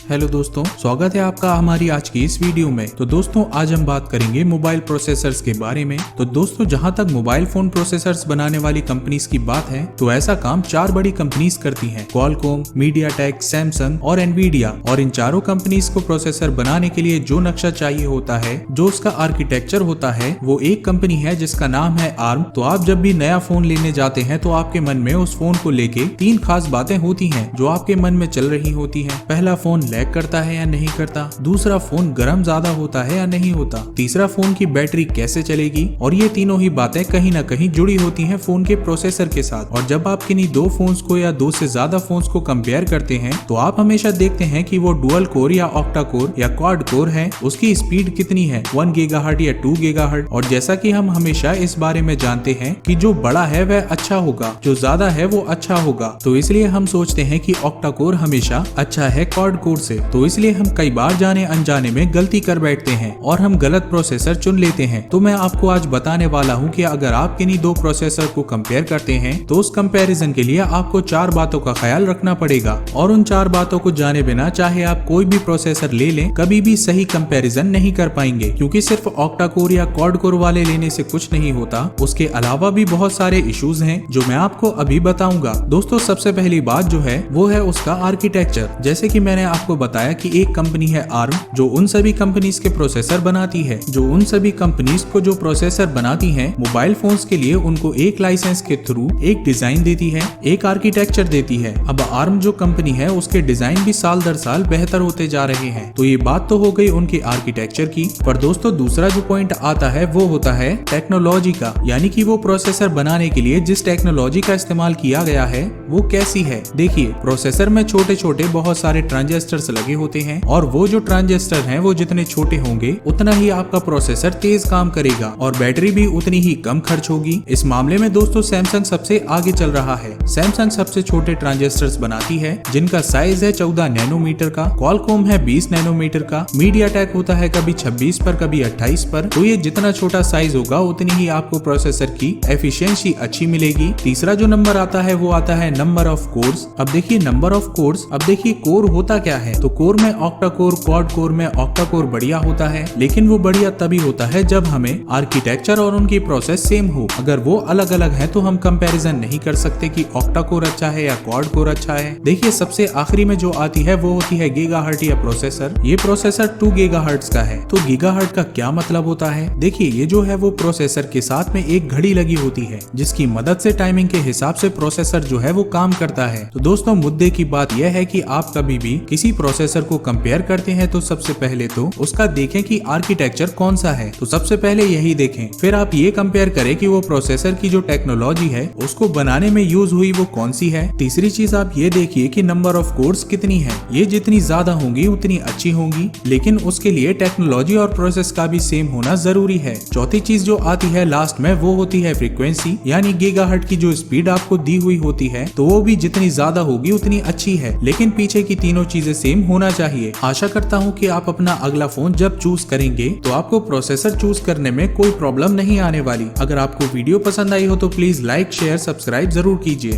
Hello दोस्तों, स्वागत है आपका हमारी आज की इस वीडियो में। तो दोस्तों आज हम बात करेंगे मोबाइल प्रोसेसर्स के बारे में। तो दोस्तों जहां तक मोबाइल फोन प्रोसेसर्स बनाने वाली कंपनीज की बात है तो ऐसा काम 4 बड़ी कंपनीज करती हैं, क्वालकॉम, मीडियाटेक, सैमसंग और एनवीडिया। और इन चारों कंपनीज को प्रोसेसर बनाने के लिए जो नक्शा चाहिए होता है, जो उसका आर्किटेक्चर होता है, वो एक कंपनी है जिसका नाम है आर्म। तो आप जब भी नया फोन लेने जाते हैं तो आपके मन में उस फोन को लेके 3 खास बातें होती हैं जो आपके मन में चल रही होती हैं। पहला, फोन लैग करता है या नहीं करता। दूसरा, फोन गर्म ज्यादा होता है या नहीं होता। तीसरा, फोन की बैटरी कैसे चलेगी। और ये तीनों ही बातें कहीं ना कहीं जुड़ी होती हैं फोन के प्रोसेसर के साथ। और जब आप किन्हीं 2 फोन्स को या 2 से ज्यादा फोन्स को कंपेयर करते हैं तो आप हमेशा देखते हैं कि वो डुअल कोर या ऑक्टा कोर या क्वाड कोर है, उसकी स्पीड कितनी है, 1 गीगाहर्ट्ज या 2 गीगाहर्ट्ज। और जैसा कि हम हमेशा इस बारे में जानते हैं कि जो बड़ा है वह अच्छा होगा, जो ज्यादा है वो अच्छा होगा। तो इसलिए हम सोचते हैं कि ऑक्टा कोर हमेशा अच्छा है क्वाड कोर से। तो इसलिए हम कई बार जाने अनजाने में गलती कर बैठते हैं और हम गलत प्रोसेसर चुन लेते हैं। तो मैं आपको आज बताने वाला हूं कि अगर आप किन्हीं 2 प्रोसेसर को कंपेयर करते हैं तो उस कंपैरिजन के लिए आपको 4 बातों का ख्याल रखना पड़ेगा। और उन 4 बातों को जाने बिना चाहे आप कोई भी प्रोसेसर ले लें, कभी भी सही कंपैरिजन नहीं कर पाएंगे। क्योंकि सिर्फ ऑक्टा कोर या क्वाड कोर वाले लेने से कुछ नहीं होता, उसके अलावा भी बहुत सारे इश्यूज हैं जो मैं आपको अभी बताऊंगा। दोस्तों सबसे पहली बात जो है वो है उसका आर्किटेक्चर। जैसे कि मैंने आपको बताया कि एक कंपनी है आर्म जो उन सभी कंपनीज के प्रोसेसर बनाती है, जो उन सभी कंपनीज को जो प्रोसेसर बनाती हैं मोबाइल फोन्स के लिए, उनको एक लाइसेंस के थ्रू एक डिजाइन देती है, एक आर्किटेक्चर देती है। अब आर्म जो कंपनी है उसके डिजाइन भी साल दर साल बेहतर होते जा रहे हैं। तो ये बात तो हो गई उनके आर्किटेक्चर की। पर दोस्तों दूसरा जो पॉइंट आता है वो होता है टेक्नोलॉजी का, यानी कि वो प्रोसेसर बनाने के लिए जिस टेक्नोलॉजी का इस्तेमाल किया गया है वो कैसी है। देखिए, प्रोसेसर में छोटे छोटे बहुत सारे ट्रांजिस्टर्स लगे होते हैं और वो जो ट्रांजिस्टर हैं वो जितने छोटे होंगे उतना ही आपका प्रोसेसर तेज काम करेगा और बैटरी भी उतनी ही कम खर्च होगी। इस मामले में दोस्तों सैमसंग सबसे आगे चल रहा है। सैमसंग सबसे छोटे ट्रांजिस्टर्स बनाती है जिनका साइज है 14 नैनोमीटर का, क्वालकॉम है 20 नैनोमीटर का, मीडियाटेक होता है कभी 26 पर कभी 28 पर। तो ये जितना छोटा साइज होगा उतनी ही आपको प्रोसेसर की एफिशिएंसी अच्छी मिलेगी। तीसरा जो नंबर आता है वो आता है नंबर ऑफ कोर्स। अब देखिए नंबर ऑफ कोर्स, अब देखिए कोर होता क्या है। तो कोर में ऑक्टा कोर, क्वाड कोर में ऑक्टा कोर बढ़िया होता है, लेकिन वो बढ़िया तभी होता है जब हमें आर्किटेक्चर और उनकी प्रोसेस सेम हो। अगर वो अलग अलग है तो हम कंपैरिजन नहीं कर सकते कि ऑक्टा कोर अच्छा है या क्वाड कोर अच्छा है। देखिए सबसे आखिरी में जो आती है वो होती है गीगाहर्ट्ज या प्रोसेसर। ये प्रोसेसर 2 गीगाहर्ट्ज का है। तो गीगाहर्ट्ज का क्या मतलब होता है? देखिए ये जो है वो प्रोसेसर के साथ में एक घड़ी लगी होती है जिसकी मदद से टाइमिंग के हिसाब से प्रोसेसर जो है वो काम करता है। तो दोस्तों मुद्दे की बात यह है कि आप कभी भी किसी प्रोसेसर को कंपेयर करते हैं तो सबसे पहले तो उसका देखें कि आर्किटेक्चर कौन सा है। तो सबसे पहले यही देखें, फिर आप ये कंपेयर करें कि वो प्रोसेसर की जो टेक्नोलॉजी है उसको बनाने में यूज हुई वो कौन सी है। तीसरी चीज आप ये देखिए कि नंबर ऑफ कोर्स कितनी है। ये जितनी ज्यादा होंगी उतनी अच्छी होंगी, लेकिन उसके लिए टेक्नोलॉजी और प्रोसेस का भी सेम होना जरूरी है। चौथी चीज जो आती है लास्ट में वो होती है फ्रीक्वेंसी, यानी गीगाहर्ट्ज की जो स्पीड आपको दी हुई होती है तो वो भी जितनी ज्यादा होगी उतनी अच्छी है, लेकिन पीछे की तीनों चीजें सेम होना चाहिए। आशा करता हूँ कि आप अपना अगला फोन जब चूज करेंगे तो आपको प्रोसेसर चूज करने में कोई प्रॉब्लम नहीं आने वाली। अगर आपको वीडियो पसंद आई हो तो प्लीज लाइक, शेयर, सब्सक्राइब जरूर कीजिए।